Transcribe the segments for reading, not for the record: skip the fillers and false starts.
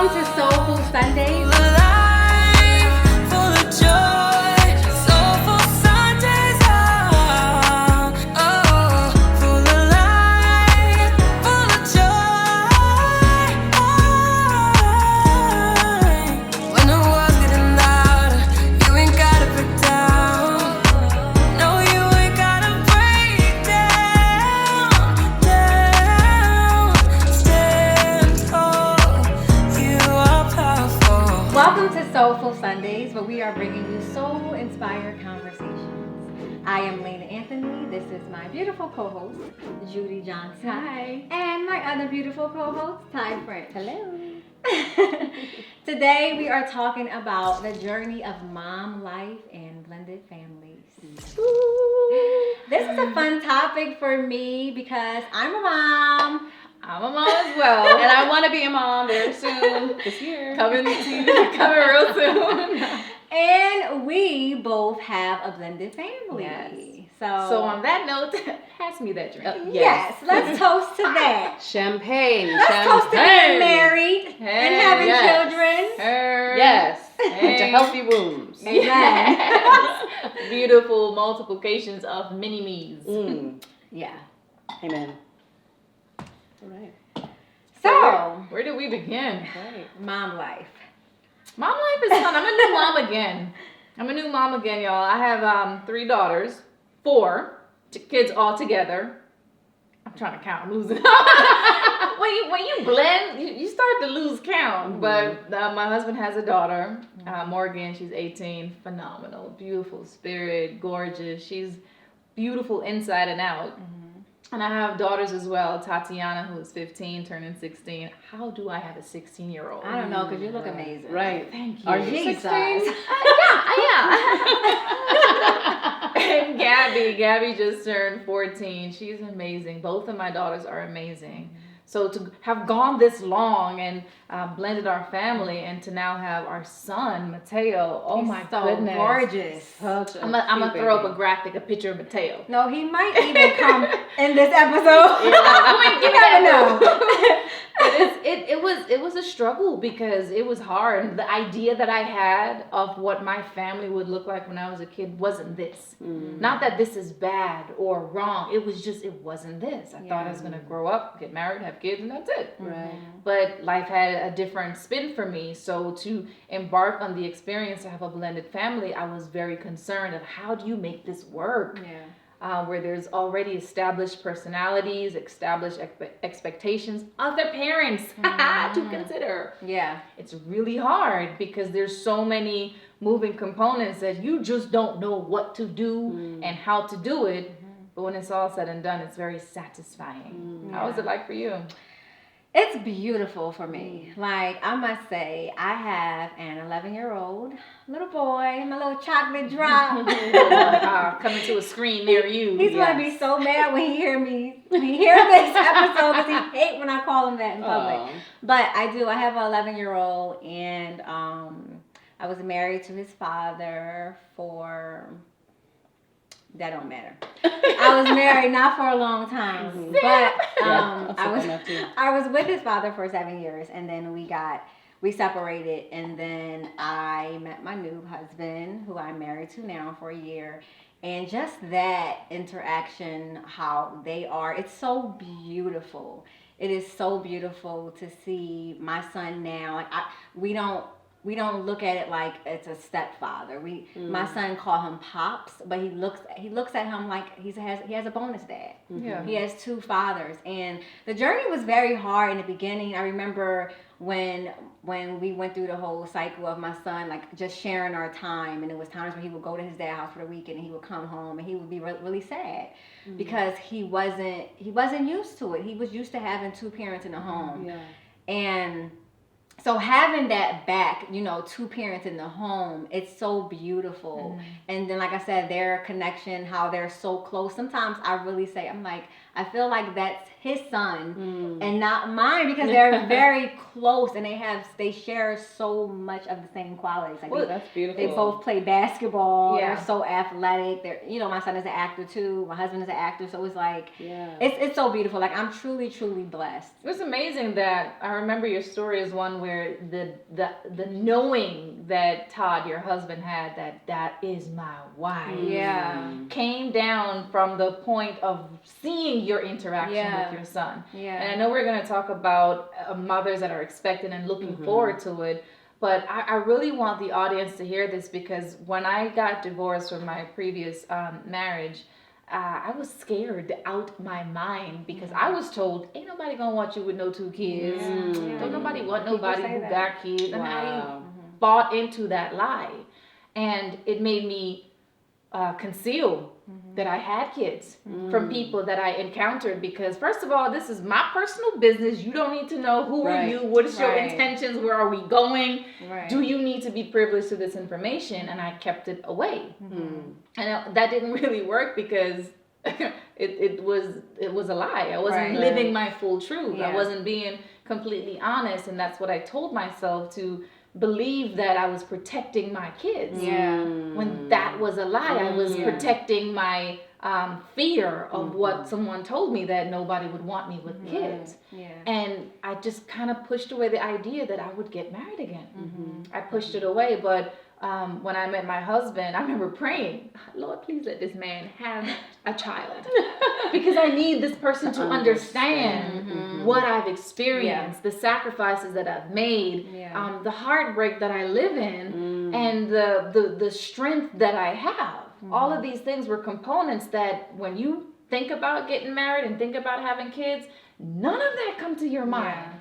Welcome to Soulful Sundaze. Full of joy, soulful Sundays, full of life, full of joy. When the walls getting louder, you ain't gotta break down. No, you ain't gotta break down. Stand tall, you are powerful. Welcome to Soulful Sundays, where we are bringing you soul-inspired conversations. I am Lena Anthony. This is my beautiful co-host, Judy Johnson. Hi. And my other beautiful co-host, Ty French. Hello. Today we are talking about the journey of mom life and blended families. This is a fun topic for me because I'm a mom. I'm a mom as well, and I want to be a mom very soon. This year. Coming real soon. And we both have a blended family. Yes. So on that note, pass me that drink. yes, let's toast to that. Champagne. Let's toast to being married and having yes. children. Yes. And to healthy wombs. Amen. Beautiful multiplications of mini-me's. Yeah. Amen. All right. So, Where do we begin? Right. mom life. Mom life is fun. I'm a new mom again. Y'all. I have 3 daughters, 4 kids all together. I'm trying to count. I'm losing. when you blend, you start to lose count. But my husband has a daughter, Morgan. She's 18. Phenomenal, beautiful spirit, gorgeous. She's beautiful inside and out. And I have daughters as well, Tatiana, who is 15, turning 16. How do I have a 16-year-old? I don't know, because you look amazing. Right. Thank you. Are you Jesus. 16? Yeah. And Gabby just turned 14. She's amazing. Both of my daughters are amazing. So to have gone this long and blended our family, and to now have our son Mateo. Oh He's my so goodness, gorgeous. Such a I'm gonna cute throw up baby. a graphic, a picture of Mateo. No, he might even come in this episode. You never know. It was a struggle because it was hard. The idea that I had of what my family would look like when I was a kid wasn't this. Not that this is bad or wrong. It was just, it wasn't this. I thought I was gonna grow up, get married, have kids, and that's it. Right. But life had a different spin for me. So to embark on the experience to have a blended family, I was very concerned of how do you make this work? Where there's already established personalities, established expectations, other parents to consider. Yeah. It's really hard because there's so many moving components that you just don't know what to do and how to do it. But when it's all said and done, it's very satisfying. How was it like for you? It's beautiful for me. Like, I must say, I have an 11-year-old little boy, my little chocolate drop. Coming to a screen near you. He's gonna be so mad when he hear this episode, because he hate when I call him that in public. Aw. But I do. I have an 11-year-old, and I was married to his father for. That don't matter. I was married not for a long time, but I was with his father for 7 years, and then we separated, and then I met my new husband, who I'm married to now for a year, and just that interaction, how they are, it's so beautiful. It is so beautiful to see my son now. Like we don't look at it like it's a stepfather. My son call him Pops, but he looks at him like he has a bonus dad. Yeah. He has 2 fathers, and the journey was very hard in the beginning. I remember when we went through the whole cycle of my son, like just sharing our time, and it was times when he would go to his dad's house for the weekend, and he would come home and he would be really sad because he wasn't used to it. He was used to having 2 parents in the home, and so having that back, 2 parents in the home, it's so beautiful. And then, like I said, their connection, how they're so close. Sometimes I really say, I feel like that's his son and not mine, because they're very close, and they share so much of the same qualities. Like That's beautiful. they both play basketball. Yeah. They're so athletic. My son is an actor too. My husband is an actor. So it's like, Yeah. it's so beautiful. Like, I'm truly, truly blessed. It was amazing that I remember your story is one where where the knowing that Todd, your husband, had that is my wife. Yeah. Came down from the point of seeing your interaction with your son. Yeah. And I know we're going to talk about mothers that are expecting and looking forward to it. But I really want the audience to hear this, because when I got divorced from my previous marriage, I was scared out my mind, because I was told, ain't nobody gonna want you with no 2 kids. Don't nobody want nobody who got kids. And I bought into that lie. And it made me conceal that I had kids from people that I encountered, because first of all, this is my personal business. You don't need to know who are you, what is your intentions, where are we going, do you need to be privileged to this information? And I kept it away. And that didn't really work, because it was a lie. I wasn't living my full truth. I wasn't being completely honest, and that's what I told myself, to believe that I was protecting my kids. When that was a lie. I was protecting my fear of what someone told me, that nobody would want me with kids. And I just kind of pushed away the idea that I would get married again. I pushed it away. But when I met my husband, I remember praying, Lord, please let this man have a child, because I need this person to understand what I've experienced, the sacrifices that I've made, the heartbreak that I live in, and the strength that I have. All of these things were components that, when you think about getting married and think about having kids, none of that come to your mind.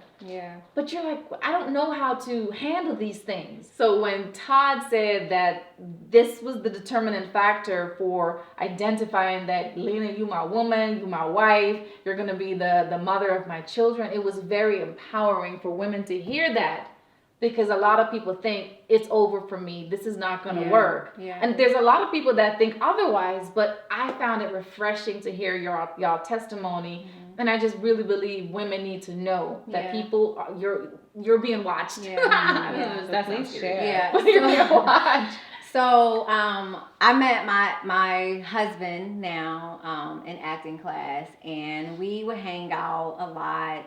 But you're like, I don't know how to handle these things. So when Todd said that this was the determinant factor for identifying that, Lena, you my woman, you my wife, you're going to be the mother of my children, it was very empowering for women to hear that. Because a lot of people think, it's over for me, this is not going to work. And there's a lot of people that think otherwise, but I found it refreshing to hear y'all testimony. And I just really believe women need to know that people, you're being watched. That's not scary. But you're being watched. So I met my husband now in acting class, and we would hang out a lot.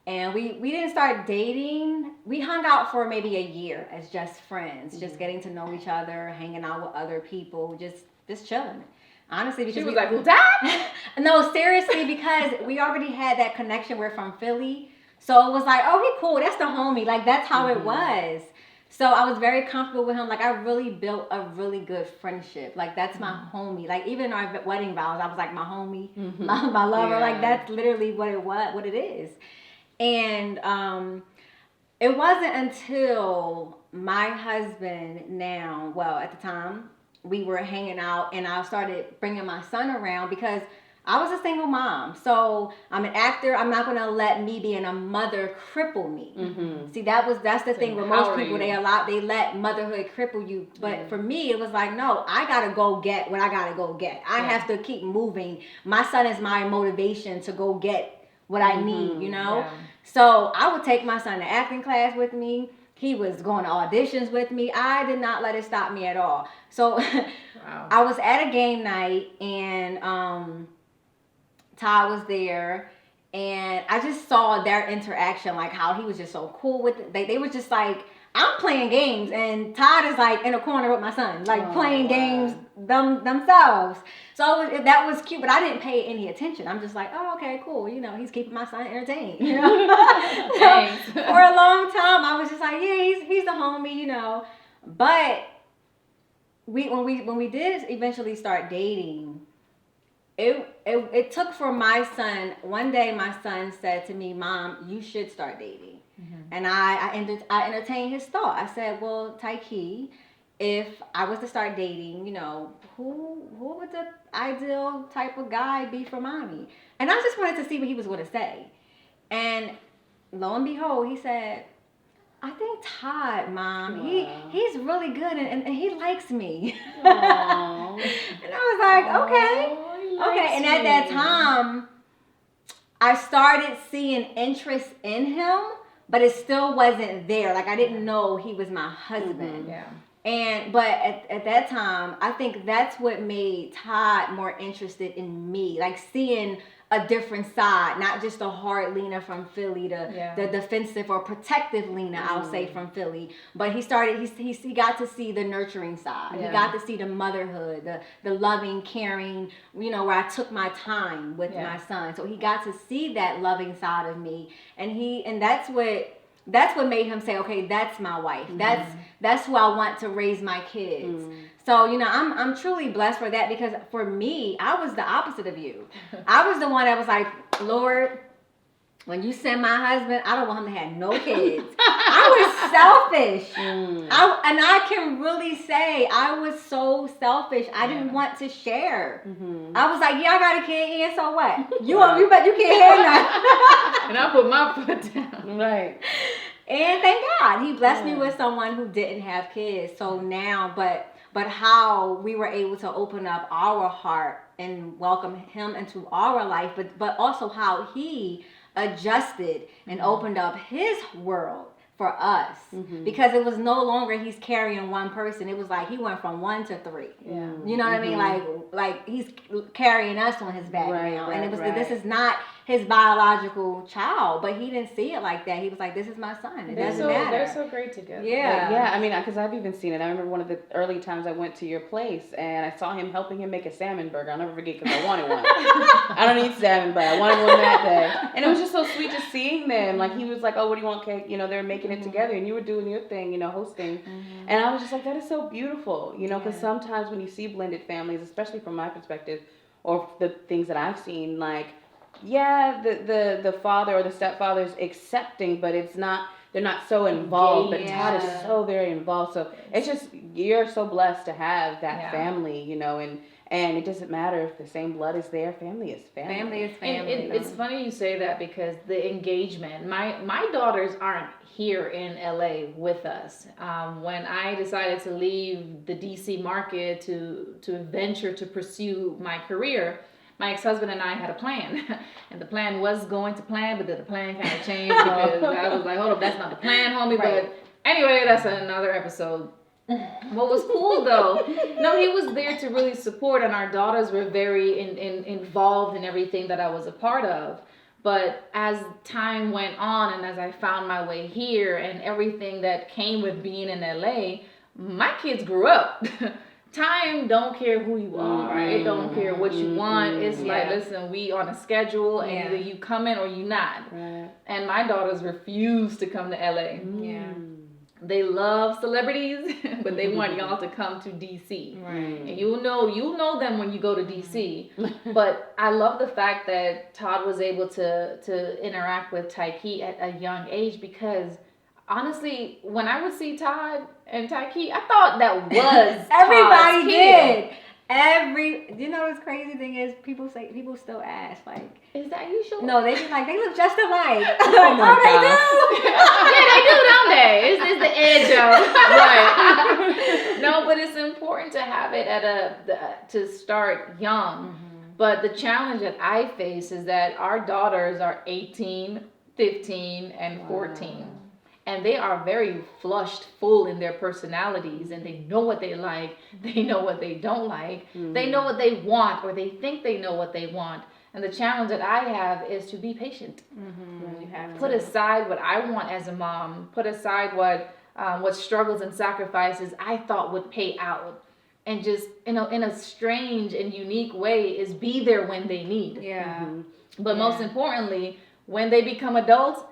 And we didn't start dating. We hung out for maybe a year as just friends, just getting to know each other, hanging out with other people, just chilling. Honestly, because she was like, who's that? No, seriously, because we already had that connection. We're from Philly. So it was like, oh, he cool. That's the homie. Like, that's how it was. So I was very comfortable with him. Like, I really built a really good friendship. Like, that's my homie. Like, even in our wedding vows, I was like, my homie, my lover. Like, that's literally what it is. And it wasn't until my husband now, well, at the time, we were hanging out, and I started bringing my son around, because I was a single mom. So I'm an actor. I'm not going to let me being a mother cripple me. See, that's the thing with most people. They let motherhood cripple you. But for me, it was like, no, I got to go get what I got to go get. I have to keep moving. My son is my motivation to go get what I need, you know? So I would take my son to acting class with me. He was going to auditions with me. I did not let it stop me at all. So I was at a game night, and Todd was there, and I just saw their interaction, like how he was just so cool with it. They were just like, I'm playing games, and Todd is like in a corner with my son, like playing games themselves. So that was cute, but I didn't pay any attention. I'm just like, oh, okay, cool. You know, he's keeping my son entertained. You know, so for a long time, I was just like, yeah, he's the homie, you know. But when we did eventually start dating, it took for my son. One day, my son said to me, "Mom, you should start dating." And I entertained his thought. I said, well, Taiki, if I was to start dating, you know, who would the ideal type of guy be for mommy? And I just wanted to see what he was going to say. And lo and behold, he said, I think Todd, Mom, he's really good, and he likes me. And I was like, okay. And at that time, I started seeing interest in him, but it still wasn't there. Like, I didn't know he was my husband. But at that time, I think that's what made Todd more interested in me. Like, seeing a different side, not just the hard Lena from Philly, Yeah. the defensive or protective Lena, I'll say, from Philly. But he got to see the nurturing side. Yeah. He got to see the motherhood, the loving, caring, you know, where I took my time with Yeah. my son. So he got to see that loving side of me, and that's what made him say, okay, that's my wife. That's who I want to raise my kids. So, you know, I'm truly blessed for that, because for me, I was the opposite of you. I was the one that was like, Lord, when you send my husband, I don't want him to have no kids. I was selfish. And I can really say I was so selfish. I didn't want to share. I was like, yeah, I got a kid, and so what? You bet you can't have none. And I put my foot down. Right. And thank God he blessed me with someone who didn't have kids. So now, but how we were able to open up our heart and welcome him into our life, but also how he adjusted and opened up his world for us, because it was no longer he's carrying one person. It was like he went from 1 to 3. Yeah. You know what I mean? Like he's carrying us on his back now, and it was this is not his biological child, but he didn't see it like that. He was like, this is my son. It doesn't matter. They're so great together. Yeah. Yeah, I mean, because I've even seen it. I remember one of the early times I went to your place, and I saw him helping him make a salmon burger. I'll never forget, because I wanted one. I don't eat salmon, but I wanted one that day. And it was just so sweet just seeing them. Like, he was like, oh, what do you want, cake? You know, they're making it together, and you were doing your thing, you know, hosting. And I was just like, that is so beautiful, you know, because sometimes when you see blended families, especially from my perspective, or the things that I've seen, like, yeah, the father or the stepfather is accepting, but it's not, they're not so involved. But Todd is so very involved. So it's just, you're so blessed to have that family, you know, and it doesn't matter if the same blood is there. Family is family. Family is family. And it's funny you say that, because the engagement, my daughters aren't here in LA with us. When I decided to leave the DC market to venture to pursue my career, my ex-husband and I had a plan, and the plan was going to plan, but then the plan kind of changed, because I was like, hold up, that's not the plan, homie. Right. But anyway, that's another episode. What was cool though, no, he was there to really support, and our daughters were very involved in everything that I was a part of. But as time went on, and as I found my way here, and everything that came with being in LA, my kids grew up. Time don't care who you are. It don't care what you want. It's like, listen, we on a schedule, and either you come in or you not. Right. And my daughters refuse to come to LA. Yeah. They love celebrities, but they want y'all to come to DC. Right. And you'll know them when you go to DC. But I love the fact that Todd was able to interact with Taiki at a young age, because honestly, when I would see Todd and Taiki, I thought that was Everybody Todd's kid. did. You know, what's crazy thing is, people still ask, like, Is that you sure? no, they be like, they look just alike. Oh my Yeah, they do, don't they? It's the edge of right. No, but it's important to have it to start young. But the challenge that I face is that our daughters are 18, 15, and 14. And they are very flushed, full in their personalities, and they know what they like, they know what they don't like, they know what they want, or they think they know what they want. And the challenge that I have is to be patient. You have Put aside what I want as a mom, put aside what struggles and sacrifices I thought would pay out, and just, you know, in a strange and unique way, is be there when they need. Yeah. But most importantly, when they become adults,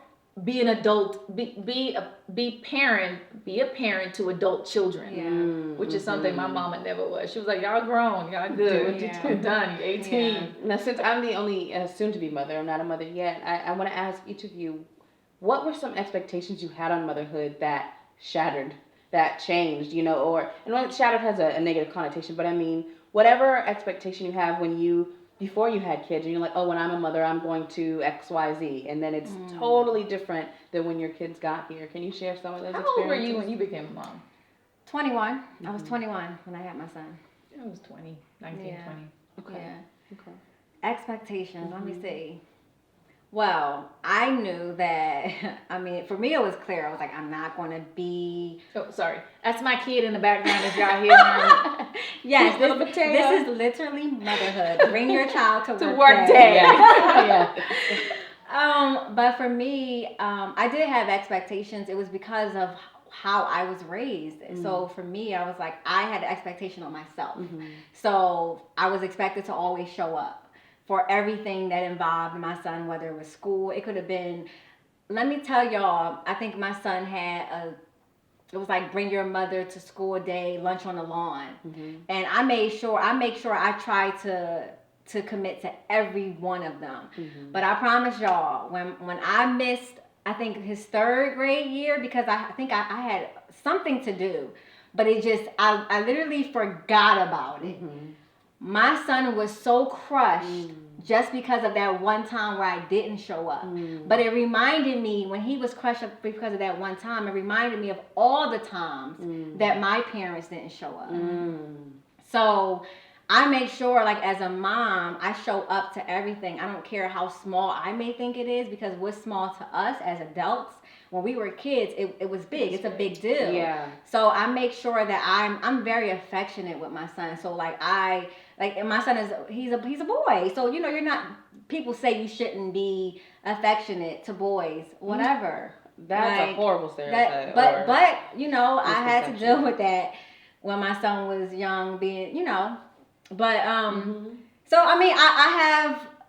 be an adult, be a parent to adult children, which is something my mama never was. She was like, y'all grown, y'all good, you're done, you're 18. Yeah. Now, since I'm the only soon-to-be mother, I'm not a mother yet, I want to ask each of you, what were some expectations you had on motherhood that shattered, that changed, you know, or, and shattered has a negative connotation, but I mean, whatever expectation you have before you had kids, and you're like, oh, when I'm a mother, I'm going to X, Y, Z, and then it's totally different than when your kids got here. Can you share some of those experiences? How old were you when you became a mom? 21. I was 21 when I had my son. I was 19, 20. Okay. Yeah. Okay. Expectations. Let me see. Well, I knew that, I mean, for me it was clear. I was like, I'm not going to be. Oh, sorry. That's my kid in the background if y'all hear him. Yes, Little this potato. is literally motherhood. Bring your child to To work, work day. day. Yeah. But for me, I did have expectations. It was because of how I was raised. So for me, I was like, I had an expectation on myself. So I was expected to always show up for everything that involved my son, whether it was school. It could have been, let me tell y'all, I think my son had it was like bring your mother to school day, lunch on the lawn. And I make sure I try to commit to every one of them. But I promise y'all, when I missed, I think his third grade year, because I think I had something to do, but it just, I literally forgot about it. My son was so crushed just because of that one time where I didn't show up. But it reminded me, when he was crushed up because of that one time, it reminded me of all the times that my parents didn't show up. So I make sure, like, as a mom, I show up to everything. I don't care how small I may think it is, because what's small to us as adults, when we were kids, it was big. It's a big deal. Yeah. So I make sure that I'm very affectionate with my son. So and my son he's a boy. So you're not, people say you shouldn't be affectionate to boys, whatever. That's a horrible stereotype. But I had to deal with that when my son was young, But so I mean,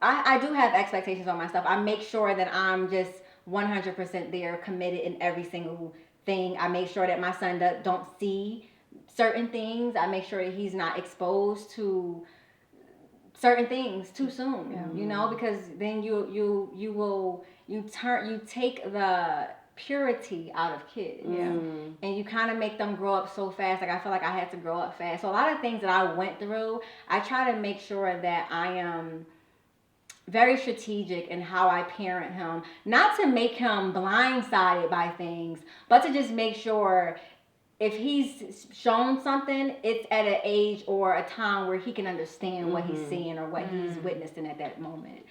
I do have expectations on myself. I make sure that I'm just 100% there, committed in every single thing. I make sure that my son don't see certain things. I make sure that he's not exposed to certain things too soon. Because then you take the purity out of kids. And you kind of make them grow up so fast. Like, I feel like I had to grow up fast. So a lot of things that I went through, I try to make sure that I am very strategic in how I parent him. Not to make him blindsided by things, but to just make sure if he's shown something, it's at an age or a time where he can understand what he's seeing or what he's witnessing at that moment.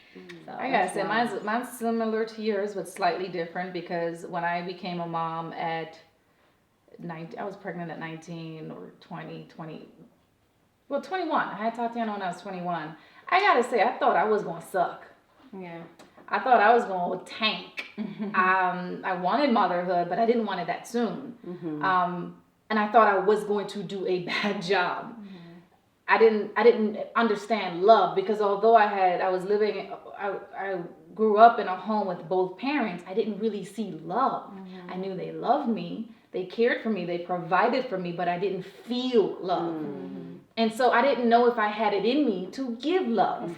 So, I gotta say, mine's similar to yours, but slightly different, because when I became a mom at 19, I was pregnant at 19 or 20, 21. I had Tatiana when I was 21. I gotta say, I thought I was gonna suck. Yeah. I thought I was gonna tank. I wanted motherhood, but I didn't want it that soon. And I thought I was going to do a bad job. I didn't understand love, because although I grew up in a home with both parents, I didn't really see love. I knew they loved me, they cared for me, they provided for me, but I didn't feel love. And so I didn't know if I had it in me to give love.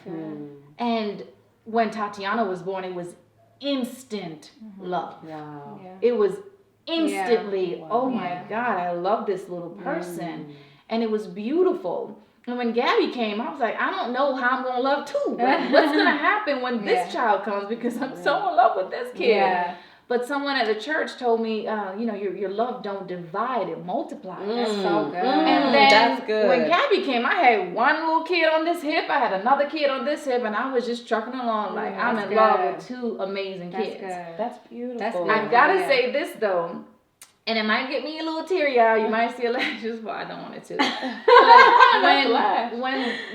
And when Tatiana was born, it was instant love. Wow. Yeah. It was instantly, Wow. oh my God, I love this little person. And it was beautiful. And when Gabby came, I was like, I don't know how I'm going to love two. What's going to happen when this child comes? Because I'm so in love with this kid. Yeah. But someone at the church told me, your love don't divide, it multiplies. That's so good. And then That's good. when Gabby came, I had one little kid on this hip, I had another kid on this hip, and I was just trucking along like I'm in love with two amazing kids. That's beautiful. That's good. I've got to Yeah. say this though, and it might get me a little teary-eyed. You might see a lashes, but I don't want it to.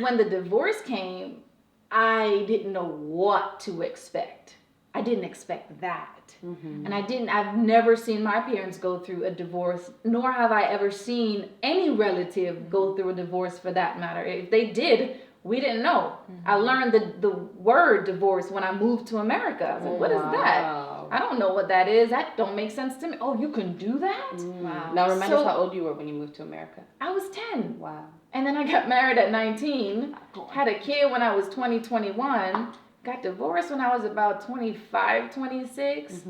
when the divorce came, I didn't know what to expect. I didn't expect that. And I've never seen my parents go through a divorce, nor have I ever seen any relative go through a divorce for that matter. If they did, we didn't know. I learned the word divorce when I moved to America. I was like, what is that? I don't know what that is. That don't make sense to me. Oh, you can do that? Wow. Now remind us how old you were when you moved to America. I was 10. Wow. And then I got married at 19, had a kid when I was 20, 21, got divorced when I was about 25, 26,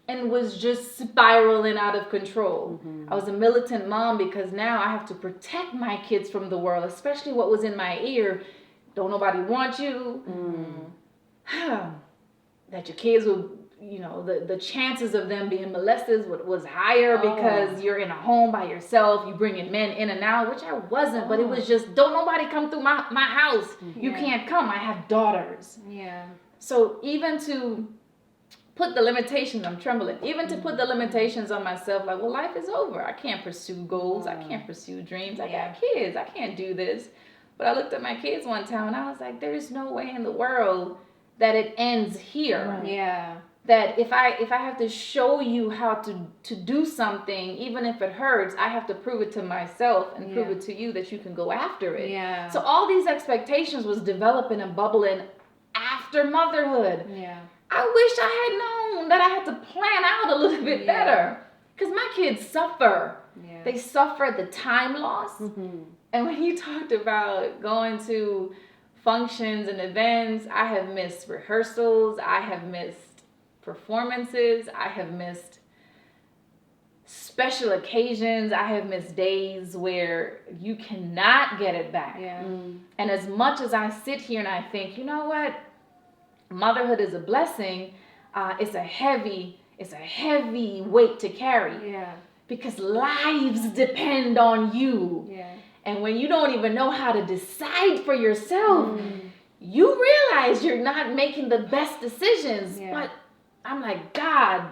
and was just spiraling out of control. I was a militant mom because now I have to protect my kids from the world, especially what was in my ear. Don't nobody want you. That your kids will, the chances of them being molested was higher because you're in a home by yourself. You bringing men in and out, which I wasn't, but it was just, don't nobody come through my house. You can't come. I have daughters. Yeah. So even to put the limitations, I'm trembling, even to put the limitations on myself, like, well, life is over. I can't pursue goals. I can't pursue dreams. I got kids. I can't do this. But I looked at my kids one time and I was like, there is no way in the world that it ends here. Right. Yeah. That if I have to show you how to do something, even if it hurts, I have to prove it to myself and prove it to you that you can go after it. Yeah. So all these expectations was developing and bubbling after motherhood. Yeah. I wish I had known that I had to plan out a little bit better. Because my kids suffer. Yeah. They suffer the time loss. And when you talked about going to functions and events, I have missed rehearsals. I have missed performances. I have missed special occasions. I have missed days where you cannot get it back. Yeah. And as much as I sit here and I think, you know what? Motherhood is a blessing. It's a heavy weight to carry. Yeah. Because lives depend on you. Yeah. And when you don't even know how to decide for yourself, you realize you're not making the best decisions. Yeah. But I'm like, God,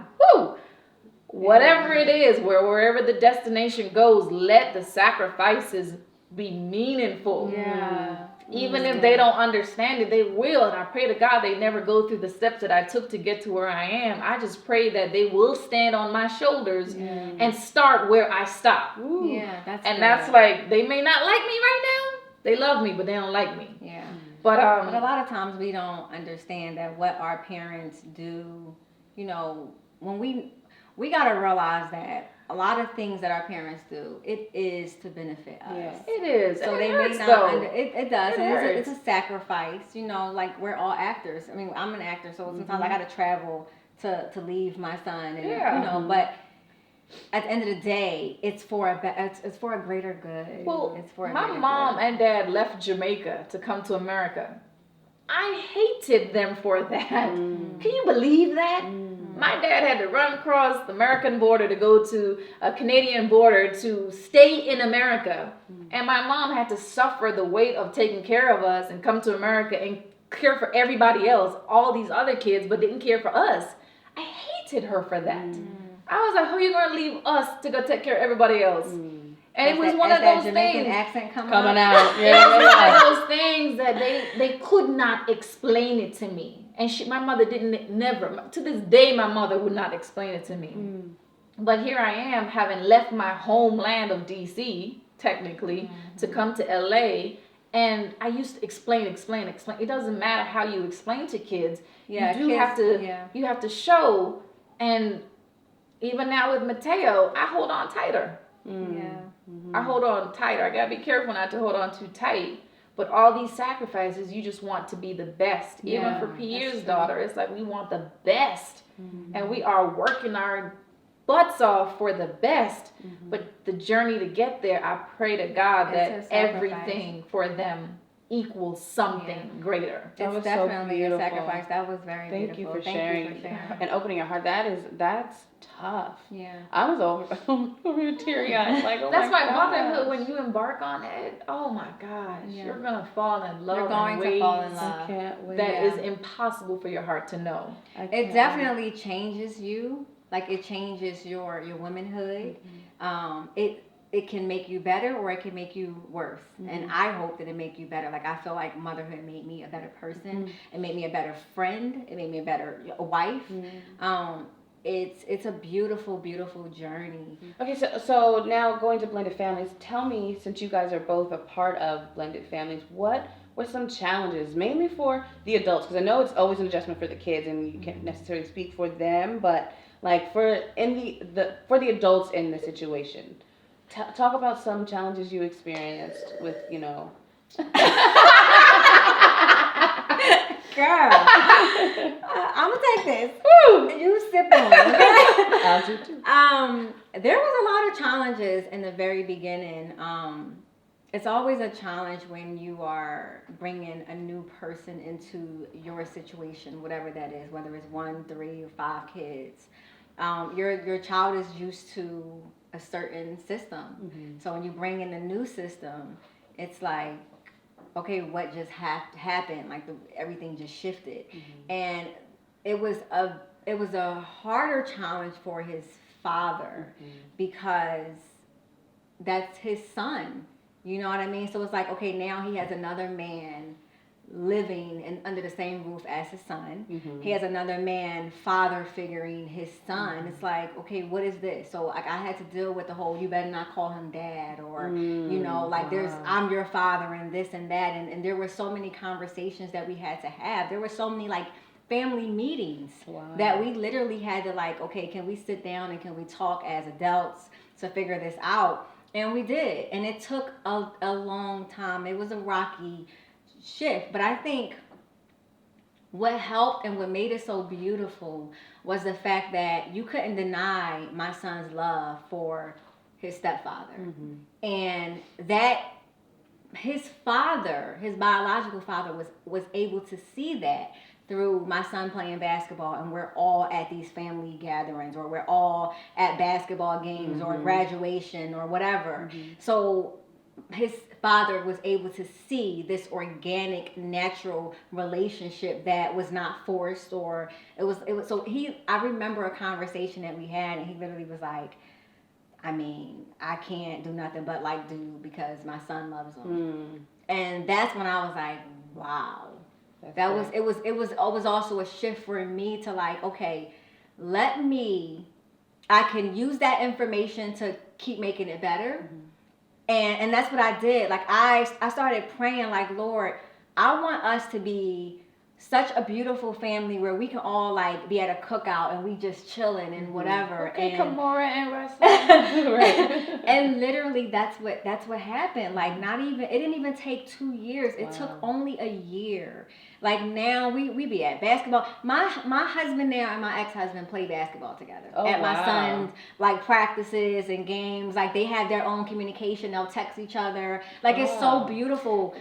whatever it is, wherever the destination goes, let the sacrifices be meaningful. Yeah. Even if they don't understand it, they will. And I pray to God they never go through the steps that I took to get to where I am. I just pray that they will stand on my shoulders and start where I stop. Yeah, that's And good. that's like, they may not like me right now. They love me, but they don't like me. Yeah. But But a lot of times we don't understand that what our parents do, you know, when we got to realize that a lot of things that our parents do, it is to benefit us. Yes. it is. So And they it may hurts, not though. it does. It And hurts. it's a sacrifice, you know, like we're all actors. I mean, I'm an actor, so sometimes I got to travel to leave my son and you know, but at the end of the day, it's for it's for a greater good. Well, it's for a my greater mom good. and dad left Jamaica to come to America. I hated them for that. Can you believe that? My dad had to run across the American border to go to a Canadian border to stay in America. And my mom had to suffer the weight of taking care of us and come to America and care for everybody else, all these other kids, but didn't care for us. I hated her for that. I was like, how are you going to leave us to go take care of everybody else? And it was one of those Jamaican things. accent coming out. It was one of those things that they could not explain it to me. And my mother never, to this day, my mother would not explain it to me. But here I am, having left my homeland of DC, technically, to come to LA. And I used to explain. It doesn't matter how you explain to kids. Yeah, you do have to show. And even now with Mateo, I hold on tighter. Yeah. I hold on tighter. I gotta be careful not to hold on too tight. But all these sacrifices, you just want to be the best. Even for Pierre's daughter, it's like we want the best. And we are working our butts off for the best. But the journey to get there, I pray to God It's that a sacrifice. everything for them equals something greater. That was It's so definitely a beautiful. sacrifice. That was very Thank beautiful. you for sharing and opening your heart. That's tough. Yeah. I was over teary eyed. Like, oh That's my why gosh. motherhood, when you embark on it, oh my gosh, Yeah. you're gonna fall in love. You're going in to fall in ways love. I can't wait. That Yeah. is impossible for your heart to know. I can't It wait. definitely changes you. Like it changes your womanhood. It can make you better or it can make you worse. And I hope that it make you better. Like I feel like motherhood made me a better person. It made me a better friend. It made me a better wife. It's a beautiful, beautiful journey. Okay, so now going to blended families, tell me, since you guys are both a part of blended families, what were some challenges, mainly for the adults? Because I know it's always an adjustment for the kids, and you can't necessarily speak for them, but like for the adults in the situation, talk about some challenges you experienced with, you know. Girl, I'm gonna take this. You sip on it, okay? I'll do too. There was a lot of challenges in the very beginning. It's always a challenge when you are bringing a new person into your situation, whatever that is, whether it's 1, 3, or 5 kids. Your child is used to a certain system. So when you bring in a new system, it's like, okay, what just happened? Like everything just shifted, and it was a harder challenge for his father because that's his son. You know what I mean? So it's like, okay, now he has another man living under the same roof as his son. He has another man father figuring his son. It's like, okay, what is this? So like I had to deal with the whole, you better not call him dad, or you know, like there's, I'm your father and this and that, and there were so many conversations that we had to have. There were so many like family meetings that we literally had to like, okay, can we sit down and can we talk as adults to figure this out? And we did, and it took a long time. It was a rocky shift, but I think what helped and what made it so beautiful was the fact that you couldn't deny my son's love for his stepfather, and that his father, his biological father, was able to see that through my son playing basketball, and we're all at these family gatherings, or we're all at basketball games or graduation or whatever. So his father was able to see this organic, natural relationship that was not forced, or it was so I remember a conversation that we had, and he literally was like, I mean, I can't do nothing but like do because my son loves him. And that's when I was like, wow. It was also a shift for me to like, okay, I can use that information to keep making it better. And that's what I did. Like I started praying like, Lord, I want us to be such a beautiful family where we can all like be at a cookout and we just chilling and whatever. Okay, and Kimora and Russell. right. And literally that's what happened. Like it didn't even take 2 years. It took only a year. Like now we be at basketball. My husband now and my ex-husband play basketball together at my son's like practices and games. Like they have their own communication. They'll text each other. Like it's so beautiful.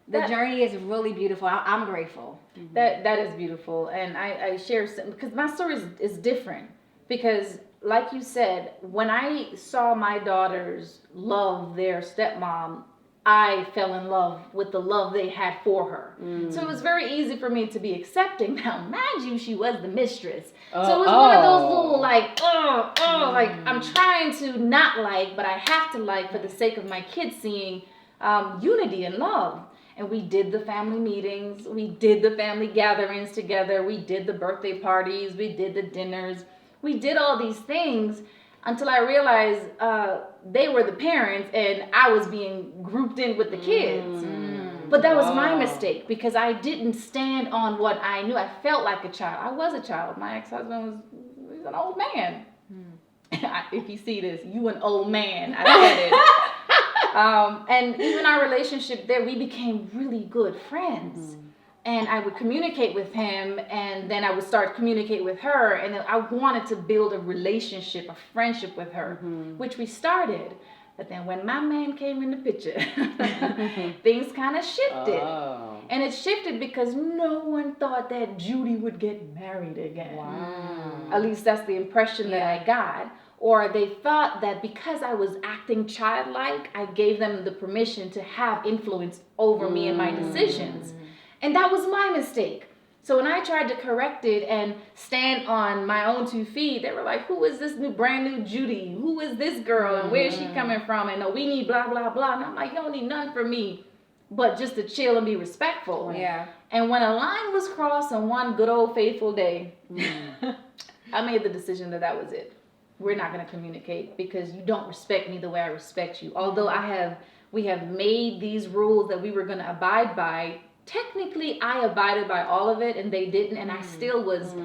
The journey is really beautiful. I'm grateful. That is beautiful, and I share some, because my story is different. Because like you said, when I saw my daughters love their stepmom, I fell in love with the love they had for her. So it was very easy for me to be accepting. Now, mind you, she was the mistress. So it was one of those little like, like I'm trying to not like, but I have to like for the sake of my kids seeing unity and love. And we did the family meetings, we did the family gatherings together, we did the birthday parties, we did the dinners, we did all these things until I realized they were the parents and I was being grouped in with the kids. But that was my mistake, because I didn't stand on what I knew. I felt like a child. I was a child. My ex-husband was an old man. If you see this, you an old man. I said it. And even our relationship there, we became really good friends. And I would communicate with him, and then I would start communicate with her, and then I wanted to build a relationship, a friendship with her, which we started. But then when my man came in the picture, things kind of shifted. And it shifted because no one thought that Judy would get married again. At least that's the impression that I got. Or they thought that because I was acting childlike, I gave them the permission to have influence over me and my decisions. And that was my mistake. So when I tried to correct it and stand on my own 2 feet, they were like, who is this brand new Judy? Who is this girl? And where is she coming from? And we need blah, blah, blah. And I'm like, you don't need nothing from me but just to chill and be respectful. And when a line was crossed on one good old faithful day, I made the decision that was it. We're not going to communicate because you don't respect me the way I respect you. Although we have made these rules that we were going to abide by. Technically, I abided by all of it and they didn't, and I still was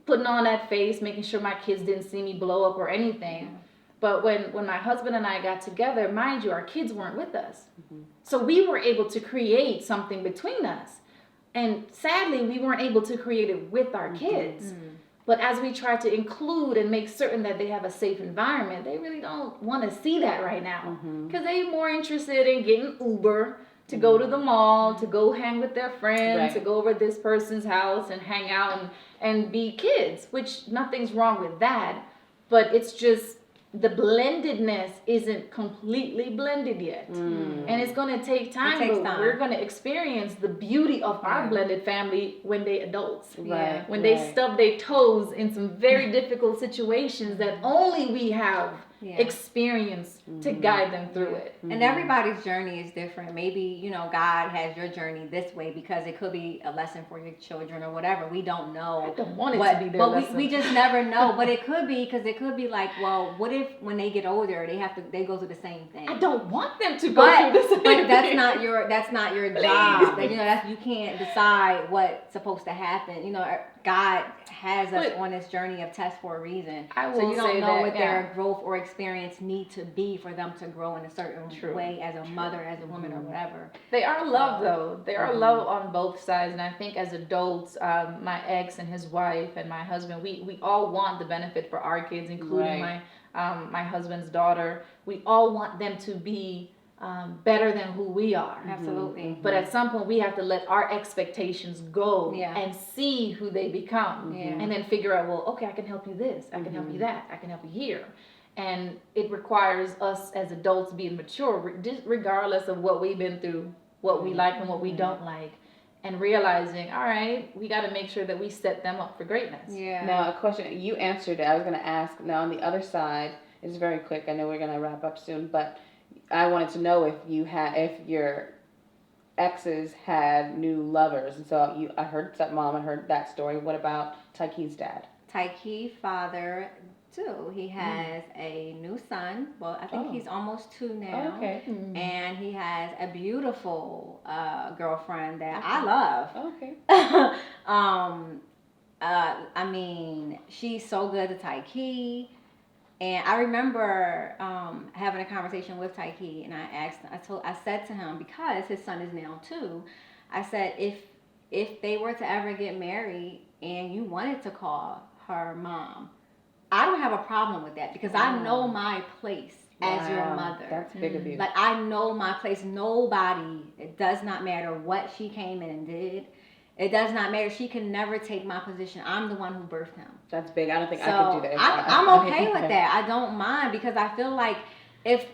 putting on that face, making sure my kids didn't see me blow up or anything. But when my husband and I got together, mind you, our kids weren't with us. So we were able to create something between us. And sadly, we weren't able to create it with our kids. But as we try to include and make certain that they have a safe environment, they really don't want to see that right now. Because they're more interested in getting Uber to go to the mall, to go hang with their friends, to go over to this person's house and hang out and be kids, which nothing's wrong with that. But it's just the blendedness isn't completely blended yet. And it's going to take time, takes but time. we're going to experience the beauty of our blended family when they adults. Right. When they stub their toes in some very difficult situations that only we have experience to guide them through it. And everybody's journey is different. Maybe, you know, God has your journey this way because it could be a lesson for your children or whatever. We don't know. I don't want it to be their lesson. But we just never know. But it could be, because it could be like, well, what if when they get older they go through the same thing? I don't want them to go through the same but that's thing. not your job. You know, you can't decide what's supposed to happen. You know, God has us on this journey of tests for a reason. So you don't know what their growth or experience need to be for them to grow in a certain way as a mother, as a woman, or whatever. They are loved though. They are loved on both sides, and I think as adults, my ex and his wife and my husband, we all want the benefit for our kids, including my husband's daughter. We all want them to be better than who we are. Absolutely. But at some point we have to let our expectations go and see who they become and then figure out, well, okay, I can help you this, I can help you that, I can help you here. And it requires us as adults being mature, regardless of what we've been through, what we like and what we don't like, and realizing, all right, we got to make sure that we set them up for greatness. Yeah. Now, a question, you answered it. I was going to ask, now on the other side, it's very quick. I know we're going to wrap up soon, but I wanted to know if your exes had new lovers. And so I heard stepmom, I heard that story. What about Tyke's dad? Tyke's father too. He has a new son. Well, I think he's almost 2 now. Oh, okay. And he has a beautiful girlfriend that I love. Okay. I mean, she's so good to Tyke. And I remember having a conversation with Tyke, and I said to him, because his son is now 2, I said, if they were to ever get married and you wanted to call her mom, I don't have a problem with that, because I know my place as your mother. That's big of you. Like, I know my place. Nobody, it does not matter what she came in and did. It does not matter. She can never take my position. I'm the one who birthed him. That's big. I don't think I could do that. I'm okay with that. I don't mind, because I feel like if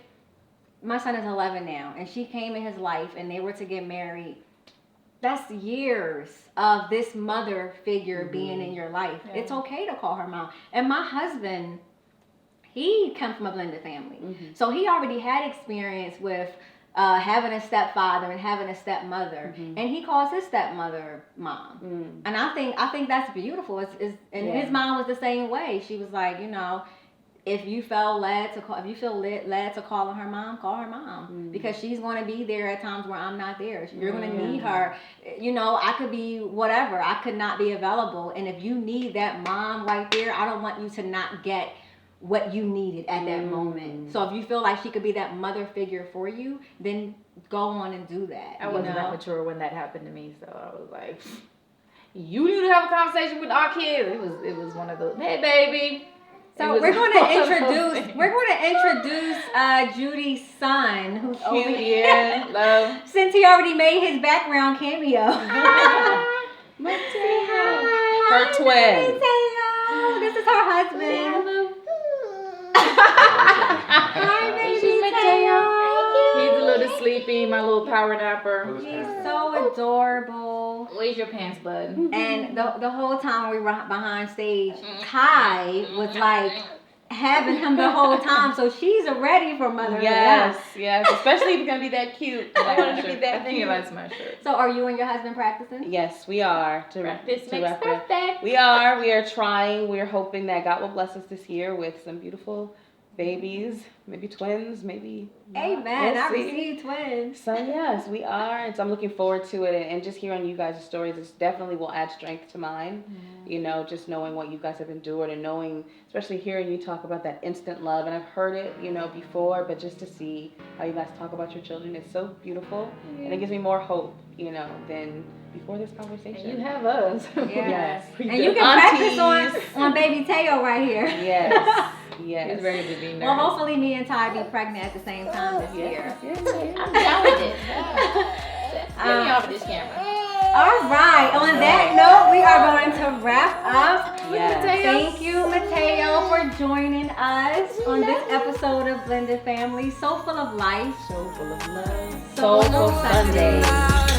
my son is 11 now and she came in his life and they were to get married, that's years of this mother figure being in your life. Yeah. It's okay to call her mom. And my husband, he comes from a blended family. So he already had experience with having a stepfather and having a stepmother, and he calls his stepmother mom. And I think that's beautiful. His mom was the same way. She was like, you know, if you feel led to call her mom, call her mom, because she's going to be there at times where I'm not there. You're going to need her. You know, I could be whatever. I could not be available, and if you need that mom right there, I don't want you to not get what you needed at that moment. So if you feel like she could be that mother figure for you, then go on and do that. I wasn't that mature when that happened to me, so I was like, you need to have a conversation with our kids. It was one of those, hey baby. So we're going to introduce Judy's son, who's over here. Love. Since he already made his background cameo. Mateo. Her twin. Mateo. This is her husband. Hi, baby Mateo. He's a little sleepy, my little power napper. He's so adorable. Where's your pants, bud? And the whole time we were behind stage, Kai was like having him the whole time, so she's ready for motherhood. Yes. Especially if you're gonna be that cute. I want her to be that I think he likes my shirt. So are you and your husband practicing? Yes, we are. Practice makes perfect. We are trying. We're hoping that God will bless us this year with some beautiful babies, maybe twins, maybe. Amen. I received twins. So yes, we are, and so I'm looking forward to it. And just hearing you guys' stories, it definitely will add strength to mine. You know, just knowing what you guys have endured, and knowing, especially hearing you talk about that instant love. And I've heard it, you know, before, but just to see how you guys talk about your children is so beautiful, and it gives me more hope, you know, than before this conversation. And you have us. Yes. And you can practice on baby Teo right here. Yes. Yes. He's ready to be nervous. Well, hopefully me and Ty be pregnant at the same time this year. I'm down with it. Get me off of this camera. All right. On that note, we are going to wrap up. Yes. Thank you, Mateo, for joining us on this episode of Blended Family. So full of life. So full of love. So Soulful Sundaze. Sundaze.